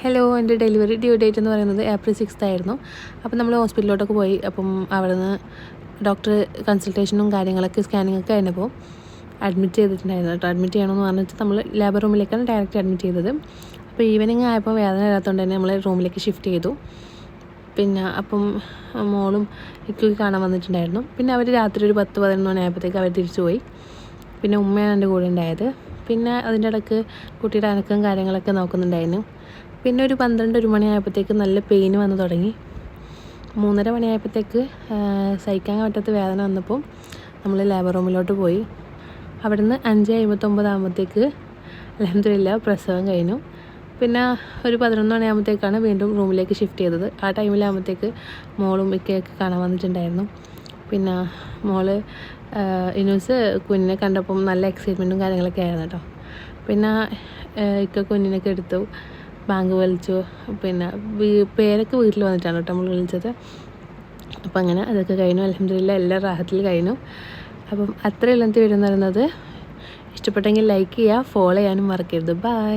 Hello, എൻ്റെ delivery due date എന്ന് പറയുന്നത് ഏപ്രിൽ 6 ആയിരുന്നു. അപ്പോൾ നമ്മൾ ഹോസ്പിറ്റലിലോട്ടൊക്കെ പോയി. അപ്പം അവിടെ നിന്ന് ഡോക്ടർ കൺസൾട്ടേഷനും കാര്യങ്ങളൊക്കെ സ്കാനിങ്ങൊക്കെ കഴിഞ്ഞപ്പോൾ അഡ്മിറ്റ് ചെയ്തിട്ടുണ്ടായിരുന്നു കേട്ടോ. അഡ്മിറ്റ് ചെയ്യണമെന്ന് പറഞ്ഞിട്ട് നമ്മൾ ലേബർ റൂമിലേക്കാണ് ഡയറക്റ്റ് അഡ്മിറ്റ് ചെയ്തത്. അപ്പോൾ ഈവനിങ് ആയപ്പോൾ വേദന ഇല്ലാത്തതുകൊണ്ട് തന്നെ നമ്മൾ റൂമിലേക്ക് ഷിഫ്റ്റ് ചെയ്തു. പിന്നെ അപ്പം മോളും ഇക്കൊക്കെ കാണാൻ വന്നിട്ടുണ്ടായിരുന്നു. പിന്നെ അവർ രാത്രി ഒരു 10-11 മണിയായപ്പോഴത്തേക്ക് അവർ തിരിച്ചു പോയി. പിന്നെ ഉമ്മയാണ് എൻ്റെ കൂടെ ഉണ്ടായത്. പിന്നെ അതിൻ്റെ ഇടയ്ക്ക് കുട്ടിയുടെ അനക്കം കാര്യങ്ങളൊക്കെ നോക്കുന്നുണ്ടായിരുന്നു. പിന്നെ ഒരു 12-1 മണിയായപ്പോഴത്തേക്ക് നല്ല പെയിൻ വന്നു തുടങ്ങി. 3:30 മണിയായപ്പോഴത്തേക്ക് സഹിക്കാൻ പറ്റാത്ത വേദന വന്നപ്പോൾ നമ്മൾ ലേബർ റൂമിലോട്ട് പോയി. അവിടുന്ന് 5:59 ആകുമ്പോഴത്തേക്ക് അൽഹംദുലില്ലാ പ്രസവം കഴിഞ്ഞു. പിന്നെ ഒരു 11 മണിയാകുമ്പോഴത്തേക്കാണ് വീണ്ടും റൂമിലേക്ക് ഷിഫ്റ്റ് ചെയ്തത്. ആ ടൈമിലാകുമ്പോഴത്തേക്ക് മോളും ഇക്കയൊക്കെ കാണാൻ വന്നിട്ടുണ്ടായിരുന്നു. പിന്നെ മോള് ഇനൂസ് കുഞ്ഞിനെ കണ്ടപ്പം നല്ല എക്സൈറ്റ്മെൻറ്റും കാര്യങ്ങളൊക്കെ ആയിരുന്നു കേട്ടോ. പിന്നെ ഇക്ക കുഞ്ഞിനൊക്കെ എടുത്തു, ബാങ്ക് വലിച്ചു. പിന്നെ പേരൊക്കെ വീട്ടിൽ വന്നിട്ടാണ് കേട്ടോ നമ്മൾ വിളിച്ചത്. അപ്പം അങ്ങനെ അതൊക്കെ കഴിഞ്ഞു. അൽഹംദുലില്ലാ എല്ലാം റാഹത്തിൽ കഴിഞ്ഞു. അപ്പം അത്രയും ഇന്നത്തെ വീഡിയോ എന്ന് പറയുന്നത്. ഇഷ്ടപ്പെട്ടെങ്കിൽ ലൈക്ക് ചെയ്യുക, ഫോളോ ചെയ്യാനും മറക്കരുത്. ബൈ.